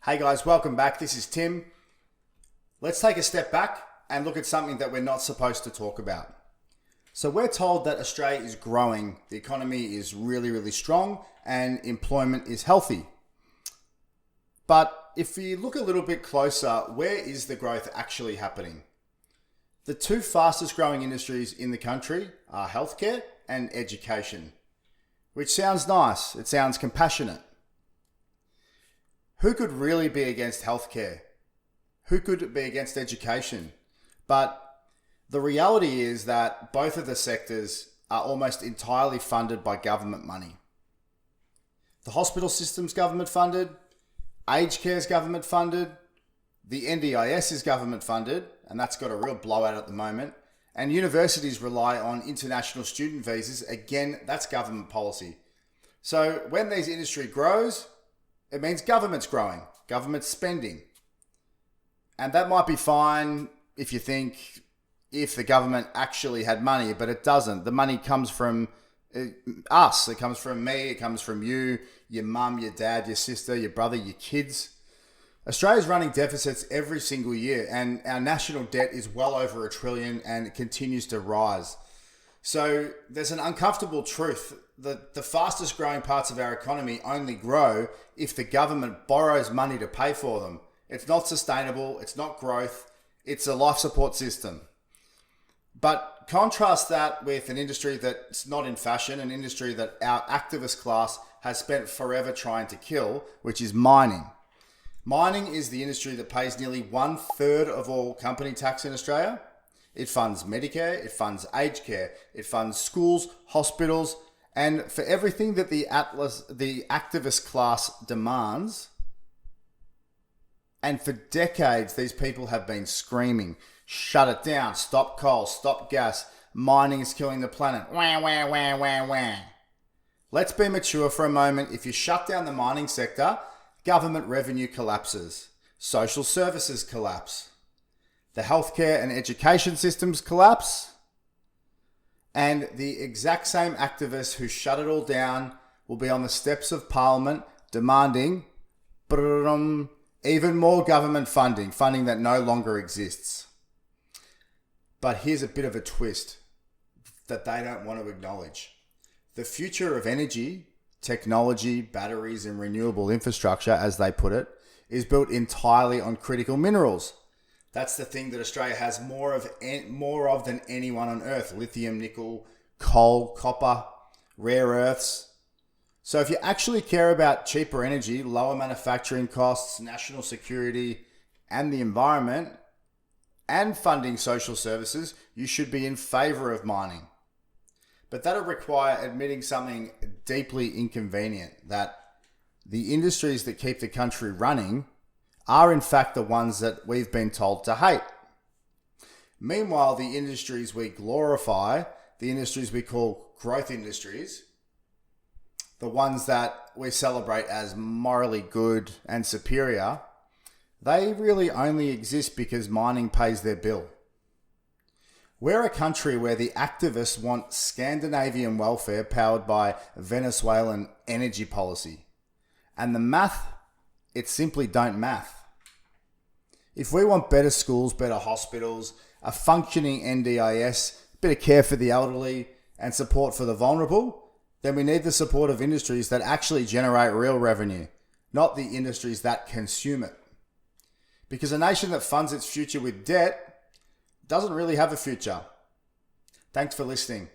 Hey guys, welcome back. This is Tim. Let's take a step back and look at something that we're not supposed to talk about. So we're told that Australia is growing, the economy is really strong, and employment is healthy. But if we look a little bit closer, where is the growth actually happening? The two fastest growing industries in the country are healthcare and education, which sounds nice, it sounds compassionate. Who could really be against healthcare? Who could be against education? But the reality is that both of the sectors are almost entirely funded by government money. The hospital system's government funded, aged care is government funded, the NDIS is government funded, and that's got a real blowout at the moment. And universities rely on international student visas. Again, that's government policy. So when these industry grows, it means government's growing, government's spending. And that might be fine if you think if the government actually had money, but it doesn't. The money comes from us. It comes from me. It comes from you, your mum, your dad, your sister, your brother, your kids. Australia's running deficits every single year, and our national debt is well over $1 trillion and it continues to rise. So there's an uncomfortable truth that the fastest growing parts of our economy only grow if the government borrows money to pay for them. It's not sustainable, it's not growth, it's a life support system. But contrast that with an industry that's not in fashion, an industry that our activist class has spent forever trying to kill, which is mining. Mining is the industry that pays nearly 1/3 of all company tax in Australia. It funds Medicare, it funds aged care, it funds schools, hospitals, and for everything that the activist class demands. And for decades, these people have been screaming, shut it down, stop coal, stop gas, mining is killing the planet. Wah, wah, wah, wah, wah. Let's be mature for a moment. If you shut down the mining sector, government revenue collapses, social services collapse, the healthcare and education systems collapse, and the exact same activists who shut it all down will be on the steps of Parliament demanding even more government funding that no longer exists. But here's a bit of a twist that they don't want to acknowledge. The future of energy, technology, batteries, and renewable infrastructure, as they put it, is built entirely on critical minerals. That's the thing that Australia has more of than anyone on earth. Lithium, nickel, coal, copper, rare earths. So if you actually care about cheaper energy, lower manufacturing costs, national security, and the environment, and funding social services, you should be in favour of mining. But that'll require admitting something deeply inconvenient, that the industries that keep the country running are in fact the ones that we've been told to hate. Meanwhile, the industries we glorify, the industries we call growth industries, the ones that we celebrate as morally good and superior, they really only exist because mining pays their bill. We're a country where the activists want Scandinavian welfare powered by Venezuelan energy policy. And the math, it simply don't math. If we want better schools, better hospitals, a functioning NDIS, a bit of care for the elderly, and support for the vulnerable, then we need the support of industries that actually generate real revenue, not the industries that consume it. Because a nation that funds its future with debt doesn't really have a future. Thanks for listening.